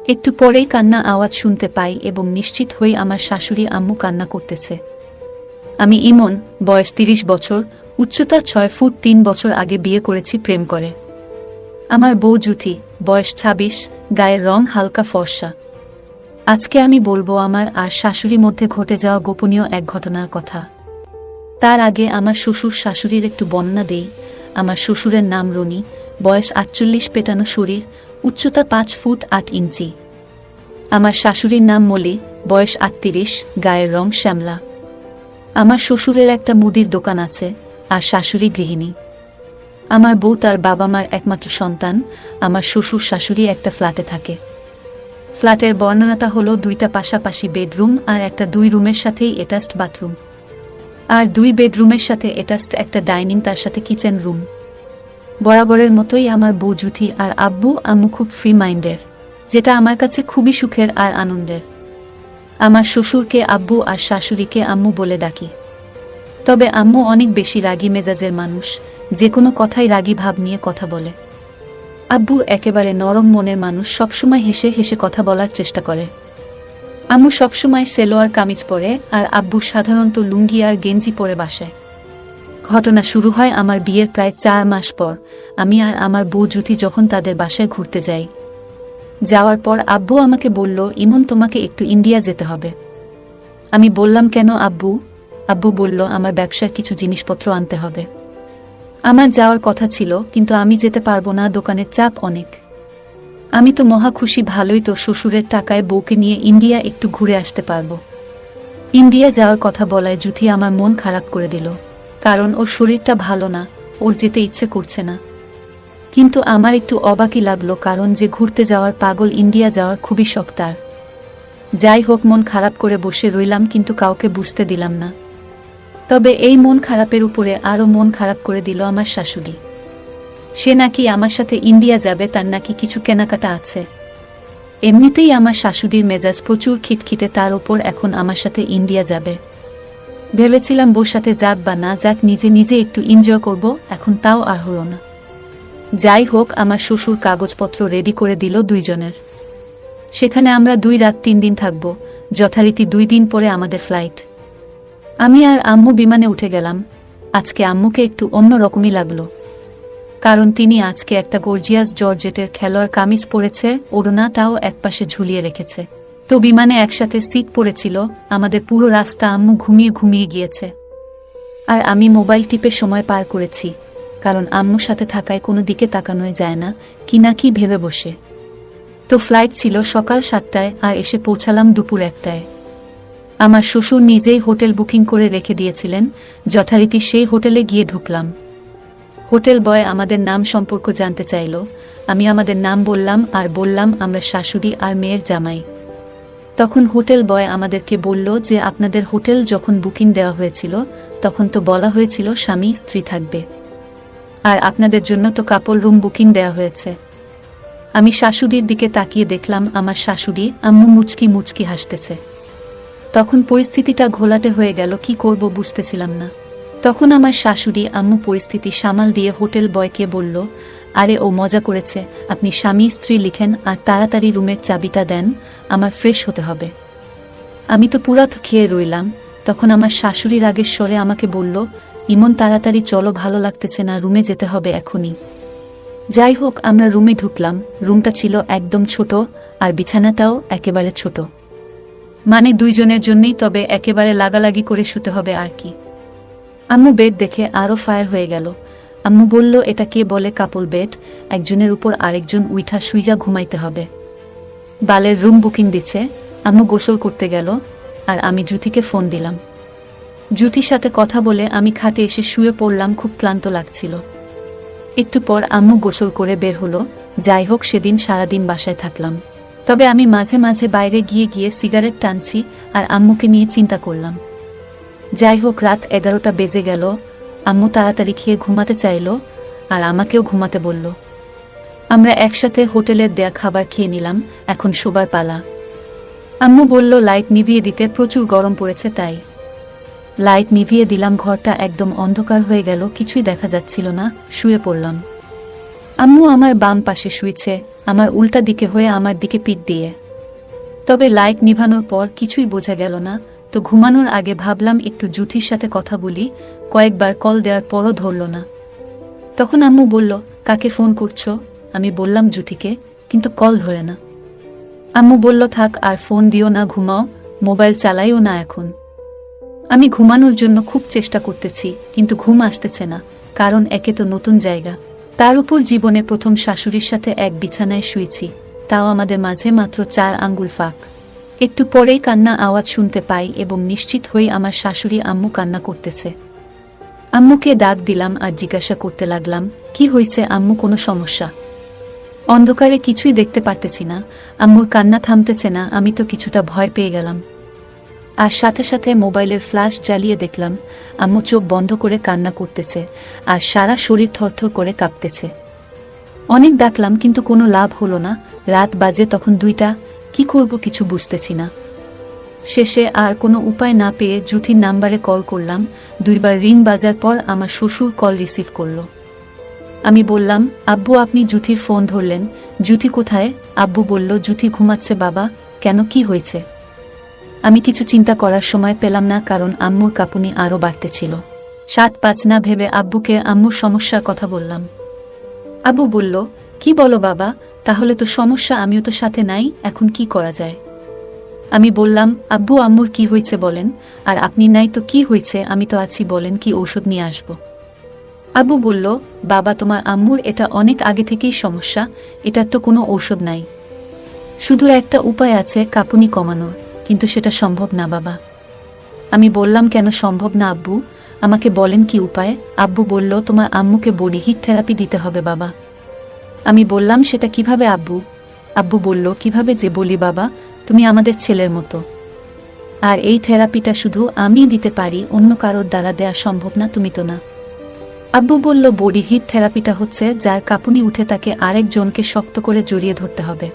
একটু পরেই কান্না আওয়াজ শুনতে পাই এবং নিশ্চিত হই আমার শাশুড়ি আম্মু কান্না করতেছে। আমি ইমন, বয়স ৩০ বছর, উচ্চতা ৬ ফুট ৩ বছর আগে বিয়ে করেছি প্রেম করে। আমার বউ জুথি, বয়স ২৬, গায়ের রং হালকা ফর্সা। আজকে আমি বলবো আমার আর শাশুড়ির মধ্যে ঘটে যাওয়া গোপনীয় এক ঘটনার কথা। তার আগে আমার শ্বশুর শাশুড়ির একটু বর্ণনা দেই। আমার শ্বশুরের নাম রনি, বয়স ৪৮, পেটানো শরীর, উচ্চতা ৫ ফুট ৮ ইঞ্চি। আমার শাশুড়ির নাম মলি, বয়স ৩৮, গায়ের রং শ্যামলা। আমার শ্বশুরের একটা মুদির দোকান আছে আর শাশুড়ি গৃহিণী। আমার বউ তার বাবা মার একমাত্র সন্তান। আমার শ্বশুর শাশুড়ি একটা ফ্ল্যাটে থাকে। ফ্ল্যাটের বর্ণনাটা হলো ২টা পাশাপাশি বেডরুম আর একটা ২ রুমের সাথেই অ্যাটাচড বাথরুম, আর ২ বেডরুমের সাথে অ্যাটাচড একটা ডাইনিং, তার সাথে কিচেন রুম। বরাবরের মতোই আমার বউ জুথি আর আব্বু আম্মু খুব ফ্রি মাইন্ডের, যেটা আমার কাছে খুবই সুখের আর আনন্দের। আমার শ্বশুরকে আব্বু আর শাশুড়িকে আম্মু বলে ডাকি। তবে আম্মু অনেক বেশি রাগী মেজাজের মানুষ, যে কোনো কথাই রাগী ভাব নিয়ে কথা বলে। আব্বু একেবারে নরম মনের মানুষ, সবসময় হেসে হেসে কথা বলার চেষ্টা করে। আম্মু সবসময় সেলোয়ার কামিজ পরে আর আব্বু সাধারণত লুঙ্গি আর গেঞ্জি পরে বাসায়। ঘটনা শুরু হয় আমার বিয়ের প্রায় ৪ মাস পর। আমি আর আমার বউ জুথি যখন তাদের বাসায় ঘুরতে যাই। যাওয়ার পর আব্বু আমাকে বলল, ইমন তোমাকে একটু ইন্ডিয়া যেতে হবে। আমি বললাম, কেন আব্বু? আব্বু বলল, আমার ব্যবসার কিছু জিনিসপত্র আনতে হবে। আমার যাওয়ার কথা ছিল, কিন্তু আমি যেতে পারবো না, দোকানের চাপ অনেক। আমি তো মহা খুশি, ভালোই তো, শ্বশুরের টাকায় বউকে নিয়ে ইন্ডিয়া একটু ঘুরে আসতে পারবো। ইন্ডিয়া যাওয়ার কথা বলায় জুথি আমার মন খারাপ করে দিল, কারণ ওর শরীরটা ভালো না, ওর যেতে ইচ্ছে করছে না। কিন্তু আমার একটু অবাকই লাগলো, কারণ যে ঘুরতে যাওয়ার পাগল, ইন্ডিয়া যাওয়ার খুবই শখ তার। যাই হোক, মন খারাপ করে বসে রইলাম, কিন্তু কাউকে বুঝতে দিলাম না। তবে এই মন খারাপের উপরে আরও মন খারাপ করে দিল আমার শাশুড়ি। সে নাকি আমার সাথে ইন্ডিয়া যাবে, তার নাকি কিছু কেনাকাটা আছে। এমনিতেই আমার শাশুড়ির মেজাজ প্রচুর খিটখিটে, তার ওপর এখন আমার সাথে ইন্ডিয়া যাবে। ভেবেছিলাম বউর সাথে যাক বা না যাক, নিজে নিজে একটু এনজয় করব, এখন তাও আর হলো না। যাই হোক, আমার শ্বশুর কাগজপত্র রেডি করে দিল ২ জনের। সেখানে আমরা ২ রাত ৩ দিন থাকব, যথারীতি ২ দিন পরে আমাদের ফ্লাইট। আমি আর আম্মু বিমানে উঠে গেলাম। আজকে আম্মুকে একটু অন্য রকমই লাগলো, কারণ তিনি আজকে একটা গর্জিয়াস জর্জেটের খেলোয়াড় কামিজ পরেছে, ওড়নাটাও একপাশে ঝুলিয়ে রেখেছে। তো বিমানে একসাথে সিট পড়েছিল। আমাদের পুরো রাস্তা আম্মু ঘুমিয়ে ঘুমিয়ে গিয়েছে, আর আমি মোবাইল টিপে সময় পার করেছি, কারণ আম্মুর সাথে থাকায় কোনো দিকে তাকানোই যায় না, কি না কি ভেবে বসে। তো ফ্লাইট ছিল সকাল ৭টায় আর এসে পৌঁছালাম দুপুর ১টায়। আমার শ্বশুর নিজেই হোটেল বুকিং করে রেখে দিয়েছিলেন, যথারীতি সেই হোটেলে গিয়ে ঢুকলাম। হোটেল বয় আমাদের নাম সম্পর্ক জানতে চাইল। আমি আমাদের নাম বললাম আর বললাম আমরা শাশুড়ি আর মেয়ের জামাই। তখন হোটেল বয় আমাদেরকে বলল যে আপনাদের হোটেল যখন বুকিং দেওয়া হয়েছিল তখন তো বলা হয়েছিল স্বামী স্ত্রী থাকবে, আর আপনাদের জন্য তো কাপল রুম বুকিং দেওয়া হয়েছে। আমি শাশুড়ির দিকে তাকিয়ে দেখলাম আমার শাশুড়ি আম্মু মুচকি মুচকি হাসতেছে। তখন পরিস্থিতিটা ঘোলাটে হয়ে গেল, কি করব বুঝতেছিলাম না। তখন আমার শাশুড়ি আম্মু পরিস্থিতি সামাল দিয়ে হোটেল বয়কে বলল, আরে ও মজা করেছে, আপনি স্বামী স্ত্রী লিখেন আর তাড়াতাড়ি রুমের চাবিটা দেন, আমার ফ্রেশ হতে হবে। আমি তো পুরাত খেয়ে রইলাম। তখন আমার শাশুড়ির আগের স্বরে আমাকে বলল, ইমন তাড়াতাড়ি চলো, ভালো লাগতেছে না, রুমে যেতে হবে এখনই। যাই হোক, আমরা রুমে ঢুকলাম। রুমটা ছিল একদম ছোট আর বিছানাটাও একেবারে ছোট, মানে ২ জনের জন্যই, তবে একেবারে লাগালাগি করে শুতে হবে আর কি। আম্মু বেড দেখে আরও ফায়ার হয়ে গেল। আম্মু বলল, এটা কে বলে কাপল বেড, একজনের উপর আরেকজন উইঠা শুইজা ঘুমাইতে হবে। বালের রুম বুকিং দিচ্ছে। আম্মু গোসল করতে গেল আর আমি জুথিকে ফোন দিলাম। জুথির সাথে কথা বলে আমি খাটে এসে শুয়ে পড়লাম, খুব ক্লান্ত লাগছিল। একটু পর আম্মু গোসল করে বের হলো। যাই হোক, সেদিন সারাদিন বাসায় থাকলাম। তবে আমি মাঝে মাঝে বাইরে গিয়ে গিয়ে সিগারেট টানছি আর আম্মুকে নিয়ে চিন্তা করলাম। যাই হোক, রাত ১১টা বেজে গেল। আম্মু তাড়াতাড়ি খেয়ে ঘুমাতে চাইল আর আমাকেও ঘুমাতে বলল। আমরা একসাথে হোটেলের দেয়া খাবার খেয়ে নিলাম, এখন শোবার পালা। আম্মু বলল লাইট নিভিয়ে দিতে, প্রচুর গরম পড়েছে তাই। লাইট নিভিয়ে দিলাম, ঘরটা একদম অন্ধকার হয়ে গেল, কিছুই দেখা যাচ্ছিল না। শুয়ে পড়লাম। আম্মু আমার বাম পাশে শুয়েছে, আমার উল্টা দিকে হয়ে আমার দিকে পিঠ দিয়ে। তবে লাইট নিভানোর পর কিছুই বোঝা গেল না, তো ঘুমানোর আগে ভাবলাম একটু জুথির সাথে কথা বলি। কয়েকবার কল দেওয়ার পরও ধরল না। তখন আম্মু বলল, কাকে ফোন করছো? আমি বললাম জুথিকে, কিন্তু কল ধরে না। আম্মু বলল, থাক আর ফোন দিও না, ঘুমাও, মোবাইল চালাইও না এখন। আমি ঘুমানোর জন্য খুব চেষ্টা করতেছি, কিন্তু ঘুম আসতেছে না, কারণ একে তো নতুন জায়গা, তার উপর জীবনে প্রথম শাশুড়ির সাথে এক বিছানায় শুয়েছি, তাও আমাদের মাঝে মাত্র 4 আঙ্গুল ফাঁক। একটু পরেই কান্না আওয়াজ শুনতে পাই এবং নিশ্চিত হই আমার শাশুড়ি আম্মু কান্না করতেছে। আম্মুকে ডাক দিলাম আর জিজ্ঞাসা করতে লাগলাম, কি হয়েছে আম্মু, কোনো সমস্যা? অন্ধকারে কিছুই দেখতে পারতেছি না, আম্মুর কান্না থামতেছে না। আমি তো কিছুটা ভয় পেয়ে গেলাম, আর সাথে সাথে মোবাইলের ফ্ল্যাশ জ্বালিয়ে দেখলাম আম্মু চোখ বন্ধ করে কান্না করতেছে আর সারা শরীর থরথর করে কাঁপতেছে। অনেক ডাকলাম কিন্তু কোনো লাভ হলো না। রাত বাজে তখন 2টা, কি করব কিছু বুঝতেছি না। শেষে আর কোনো উপায় না পেয়ে জুথির নাম্বারে কল করলাম। 2বার রিং বাজার পর আমার শ্বশুর কল রিসিভ করল। আমি বললাম, আব্বু আপনি জুথির ফোন ধরলেন, জুথি কোথায়? আব্বু বলল, জুথি ঘুমাচ্ছে বাবা। কেন, কি হয়েছে? আমি কিছু চিন্তা করার সময় পেলাম না, কারণ আম্মুর কাঁপুনি আরও বাড়তেছিল। 7-5 না ভেবে আব্বুকে আম্মুর সমস্যার কথা বললাম। আব্বু বলল, কি বলো বাবা, তাহলে তো সমস্যা, আমিও তো সাথে নাই, এখন কি করা যায়? আমি বললাম, আব্বু আম্মুর কি হয়েছে বলেন, আর আপনি নাই তো কি হয়েছে, আমি তো আছি, বলেন কি ঔষধ নিয়ে আসব। আব্বু বলল, বাবা তোমার আম্মুর এটা অনেক আগে থেকেই সমস্যা, এটার তো কোনো ঔষধ নাই, শুধু একটা উপায় আছে কাঁপুনি কমানোর, কিন্তু সেটা সম্ভব না বাবা। আমি বললাম, কেন সম্ভব না আব্বু, আমাকে বলেন কি উপায়? আব্বু বলল, তোমার আম্মুকে বডি হিট থেরাপি দিতে হবে বাবা। আমি বললাম, সেটা কিভাবে আব্বু? আব্বু বলল, কিভাবে যে বলি বাবা, তুমি আমাদের ছেলের মতো, আর এই থেরাপিটা শুধু আমিই দিতে পারি, অন্য কারোর দ্বারা দেয়া সম্ভব না, তুমি তো না। আব্বু বলল, বডি হিট থেরাপিটা হচ্ছে যার কাঁপুনি উঠে তাকে আরেকজনকে শক্ত করে জড়িয়ে ধরতে হবে,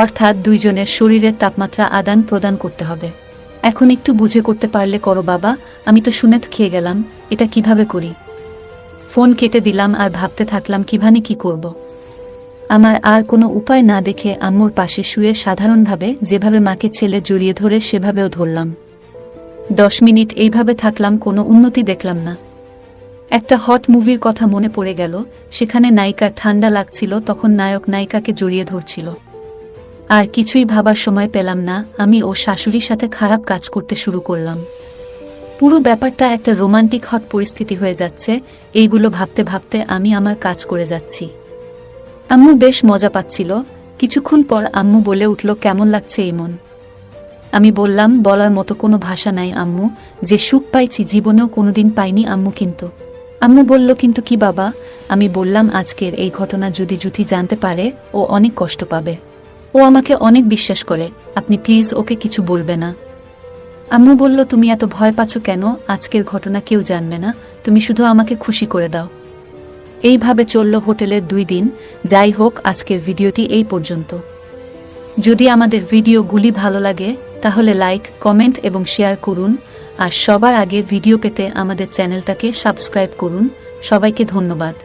অর্থাৎ 2 জনের শরীরের তাপমাত্রা আদান প্রদান করতে হবে। এখন একটু বুঝে করতে পারলে করো বাবা। আমি তো শুনে খেয়ে গেলাম, এটা কিভাবে করি? ফোন কেটে দিলাম আর ভাবতে থাকলাম কিভাবে কি করব। আমার আর কোনো উপায় না দেখে আম্মুর পাশে শুয়ে সাধারণভাবে যেভাবে মাকে ছেলে জড়িয়ে ধরে সেভাবেও ধরলাম। 10 মিনিট এইভাবে থাকলাম, কোনো উন্নতি দেখলাম না। একটা হট মুভির কথা মনে পড়ে গেল, সেখানে নায়িকার ঠান্ডা লাগছিল, তখন নায়ক নায়িকাকে জড়িয়ে ধরছিল। আর কিছুই ভাবার সময় পেলাম না, আমি ও শাশুড়ির সাথে খারাপ কাজ করতে শুরু করলাম। পুরো ব্যাপারটা একটা রোমান্টিক হট পরিস্থিতি হয়ে যাচ্ছে। এইগুলো ভাবতে ভাবতে আমি আমার কাজ করে যাচ্ছি। আম্মু বেশ মজা পাচ্ছিল। কিছুক্ষণ পর আম্মু বলে উঠল, কেমন লাগছে এমন? আমি বললাম, বলার মতো কোনো ভাষা নাই আম্মু, যে সুখ পাইছি জীবনেও কোনোদিন পাইনি আম্মু। কিন্তু আম্মু বলল, কিন্তু কি বাবা? আমি বললাম, আজকের এই ঘটনা যদি জুথি জানতে পারে, ও অনেক কষ্ট পাবে, ও আমাকে অনেক বিশ্বাস করে, আপনি প্লিজ ওকে কিছু বলবে না। আম্মু বলল, তুমি এত ভয় পাচ্ছ কেন? আজকের ঘটনা কেউ জানবে না, তুমি শুধু আমাকে খুশি করে দাও। এইভাবে চলল হোটেলের 2 দিন। যাই হোক, আজকের ভিডিওটি এই পর্যন্ত। যদি আমাদের ভিডিওগুলি ভালো লাগে তাহলে লাইক, কমেন্ট এবং শেয়ার করুন, আর সবার আগে ভিডিও পেতে আমাদের চ্যানেলটাকে সাবস্ক্রাইব করুন। সবাইকে ধন্যবাদ।